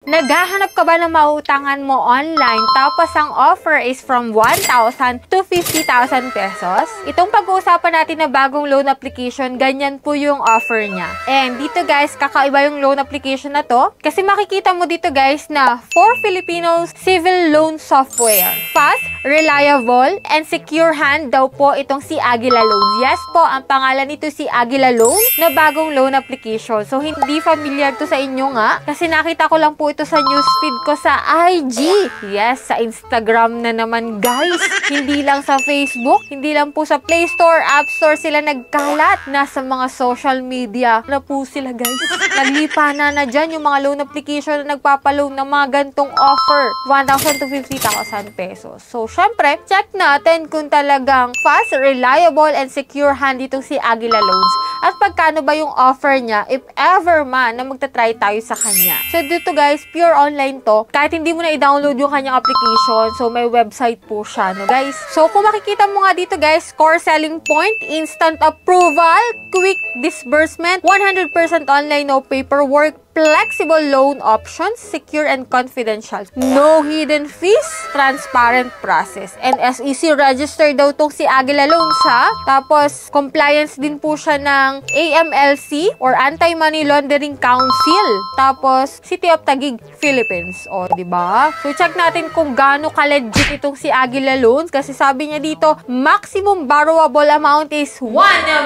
Naghahanap ka ba na mautangan mo online tapos ang offer is from 1,000 to 50,000 pesos? Itong pag-uusapan natin na bagong loan application, ganyan po yung offer niya. And dito guys, kakaiba yung loan application na to kasi makikita mo dito guys na for Filipinos civil loan software. Fast, reliable, and secure hand daw po itong si Aguila Loans. Yes po, ang pangalan nito si Aguila Loan na bagong loan application. So, hindi familiar to sa inyo nga kasi nakita ko lang po ito sa newsfeed ko sa IG. Yes, sa Instagram na naman guys. Hindi lang sa Facebook, hindi lang po sa Play Store, App Store sila nagkalat. Nasa mga social media na po sila guys. Naglipa na dyan yung mga loan application na nagpapaloan ng mga gantong offer. 1,000 to 50,000 pesos. So, syempre, check natin kung talagang fast, reliable, and secure hand itong si Aguila Loans. At pagkano ba yung offer niya if ever man na magta-try tayo sa kanya. So, dito guys, pure online to. Kahit hindi mo na i-download yung kanyang application, so may website po siya, no guys? So, kung makikita mo nga dito guys, core selling point, instant approval, quick disbursement, 100% online, no paperwork, flexible loan options, secure and confidential. No hidden fees, transparent process. And SEC registered daw tong si Aguila Loans ha. Tapos, compliance din po siya ng AMLC or Anti-Money Laundering Council. Tapos, City of Taguig, Philippines. O, diba? So, check natin kung gaano ka-legit itong si Aguila Loans. Kasi sabi niya dito, maximum borrowable amount is 1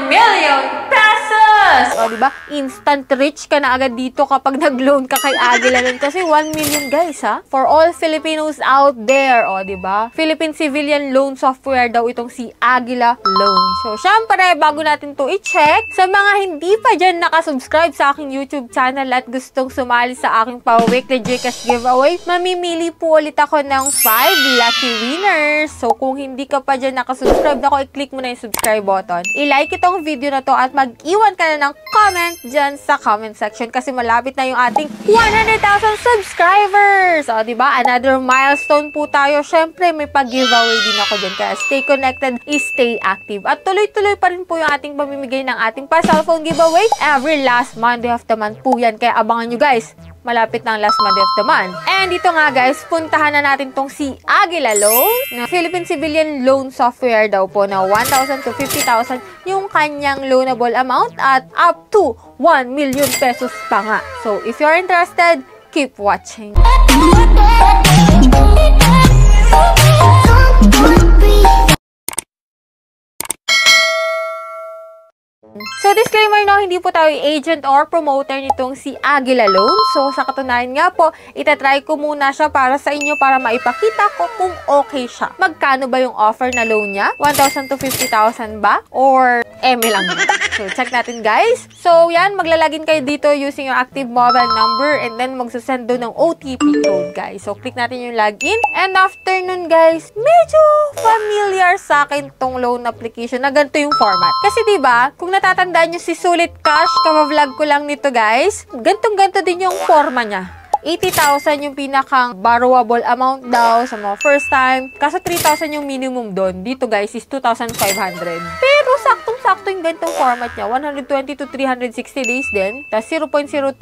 million pesos! O, diba? Instant rich ka na agad dito kapag nag-loan ka kay Aguila Loan. Kasi 1 million guys ha. For all Filipinos out there. O, diba? Philippine Civilian Loan Software daw itong si Aguila Loan. So, syempre, bago natin to i-check, sa mga hindi pa dyan nakasubscribe sa aking YouTube channel at gustong sumali sa aking pa-weekly Gcash giveaway, mamimili po ulit ako ng 5 lucky winners. So, kung hindi ka pa dyan nakasubscribe, ako i-click mo na yung subscribe button. I-like itong video na to at mag-iwan ka na ng comment dyan sa comment section kasi malapit na yung ating 100,000 subscribers. O, diba? Another milestone po tayo. Syempre, may pag-giveaway din ako dyan. Kaya stay connected, stay active. At tuloy-tuloy pa rin po yung ating pamimigay ng ating pa-cellphone giveaway. Every last Monday of the month po yan. Kaya abangan nyo guys. Malapit ng last Monday of the month. And dito nga guys, puntahan na natin tong si Aguila Loan na Philippine Civilian Loan Software daw po na 1,000 to 50,000 yung kanyang loanable amount at up to 1 million pesos pa nga. So, if you're interested, keep watching. So, disclaimer no, hindi po tayo agent or promoter nitong si Aguila Loan. So, sa katunayan nga po, itatry ko muna siya para sa inyo para maipakita ko kung okay siya. Magkano ba yung offer na loan niya? 1,000 to 50,000 ba? Or eme lang ba? So, check natin guys. So, yan, maglalagin kayo dito using your active mobile number and then magsasend doon ng OTP code guys. So, click natin yung login. And after nun guys, medyo familiar sa akin tong loan application na ganito yung format. Kasi diba, kung natatandaan nyo si Sulit Cash, kama-vlog ko lang nito guys, gantong-ganto din yung forma niya. 80,000 yung pinakang borrowable amount daw sa mga first time. Kaso 3,000 yung minimum doon. Dito guys is 2,500. Pero saktong-sakto yung gantong format niya. 120 to 360 days din. Tapos 0.02%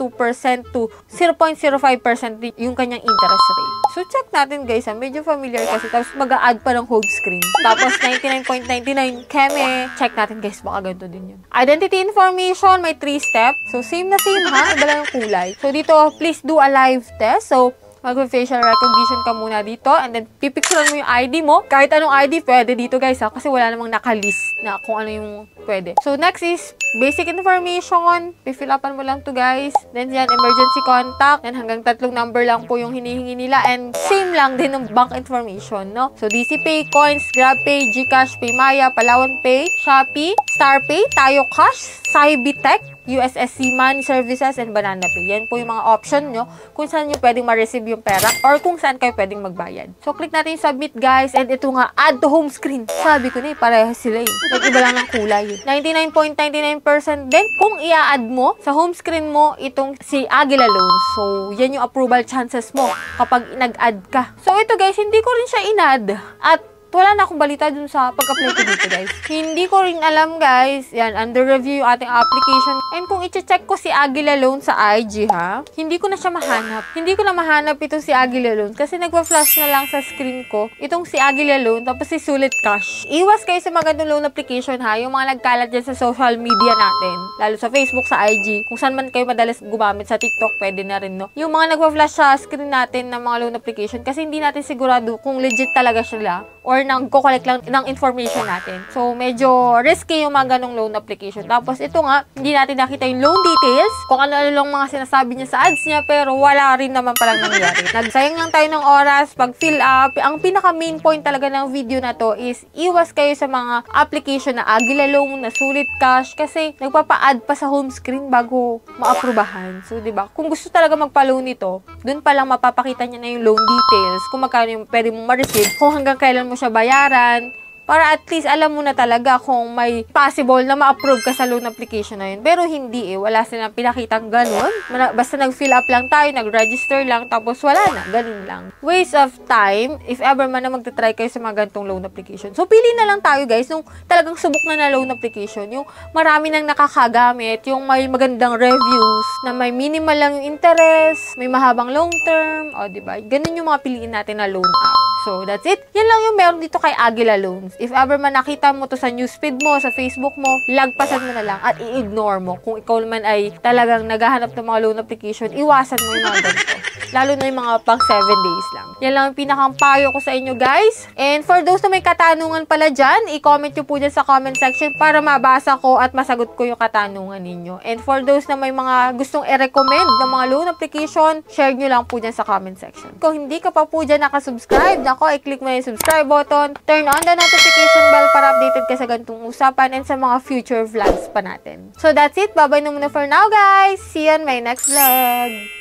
to 0.05% yung kanyang interest rate. So check natin guys ha. Medyo familiar kasi. Tapos mag-a-add pa ng home screen. Tapos 99.99 keme. Check natin guys. Baka ganito din yun. Identity information. May 3 steps. So same na same ha. Iba lang yung kulay. So dito, please do a live test. So, mag-facial recognition ka muna dito and then pipicturean mo yung ID mo. Kahit anong ID, pwede dito guys ha, kasi wala namang nakalist na kung ano yung pwede. So, next is basic information. Pifill upan mo lang to guys. Then yan, emergency contact. Then hanggang 3 number lang po yung hinihingi nila and same lang din ng bank information, no? So, DC Pay, Coins, GrabPay, GCash, PayMaya, Palawan Pay, Shopee, StarPay, Tayo Cash, Cybitech, USSC Money Services, and Banana Pay. Yan po yung mga option nyo kung saan nyo pwedeng ma-receive yung pera or kung saan kayo pwedeng magbayad. So, click natin yung submit guys and ito nga, add to home screen. Sabi ko na parehas sila Nag-iba lang ng kulay 99.99% din kung i-add mo sa home screen mo itong si Aguila Loan. So, yan yung approval chances mo kapag nag-add ka. So, ito guys, hindi ko rin siya in-add. At wala na akong balita dun sa pag-apply ko dito, guys. Hindi ko rin alam, guys. Yan, under review yung ating application. And kung i-check ko si Aguila Loan sa IG, ha, hindi ko na siya mahanap. Hindi ko na mahanap itong si Aguila Loan kasi nagpa-flash na lang sa screen ko itong si Aguila Loan tapos si Sulit Cash. Iwas kayo sa mga ganung loan application, ha, yung mga nagkalat dyan sa social media natin. Lalo sa Facebook, sa IG. Kung saan man kayo madalas gumamit, sa TikTok, pwede na rin, no? Yung mga nagpa-flash sa screen natin ng mga loan application kasi hindi natin sigurado kung legit talaga sila or nagko-collect lang ng information natin. So, medyo risky yung mga ganong loan application. Tapos, ito nga, hindi natin nakita yung loan details, kung ano-ano lang mga sinasabi niya sa ads niya, pero wala rin naman palang nangyari. Nagsayang lang tayo ng oras pag fill up. Ang pinaka-main point talaga ng video na to is iwas kayo sa mga application na Aguila Loan, na Sulit Cash, kasi nagpapa-add pa sa home screen bago maaprubahan. So, diba? Kung gusto talaga magpa-loan nito, dun pa lang mapapakita niya na yung loan details, kung magkano yung pwede mong ma-receive, kung hanggang kailan mo siya bayaran, para at least alam mo na talaga kung may possible na ma-approve ka sa loan application na yun. Pero hindi wala silang pinakitang ganun. Basta nag-fill up lang tayo, nag-register lang, tapos wala na, ganun lang. Waste of time, if ever man na magta-try kayo sa mga ganitong loan application. So, pili na lang tayo, guys, nung talagang subok na loan application, yung marami nang nakakagamit, yung may magandang reviews, na may minimal lang yung interest, may mahabang long term, o diba? Ganun yung mga piliin natin na loan app. So, that's it. Yan lang yung meron dito kay Aguila Loans. If ever man nakita mo to sa newsfeed mo, sa Facebook mo, lagpasan mo na lang at i-ignore mo. Kung ikaw naman ay talagang naghahanap ng mga loan application, iwasan mo yung mga ganito. Lalo na yung mga pang 7 days lang. Yan lang yung pinakang payo ko sa inyo, guys. And for those na may katanungan pala dyan, i-comment nyo po dyan sa comment section para mabasa ko at masagot ko yung katanungan ninyo. And for those na may mga gustong i-recommend ng mga loan application, share nyo lang po dyan sa comment section. Kung hindi ka pa po dyan nakasubscribe, i-click mo yung subscribe button, turn on the notification bell para updated ka sa ganitong usapan and sa mga future vlogs pa natin. So that's it. Bye-bye na muna for now, guys. See you on my next vlog.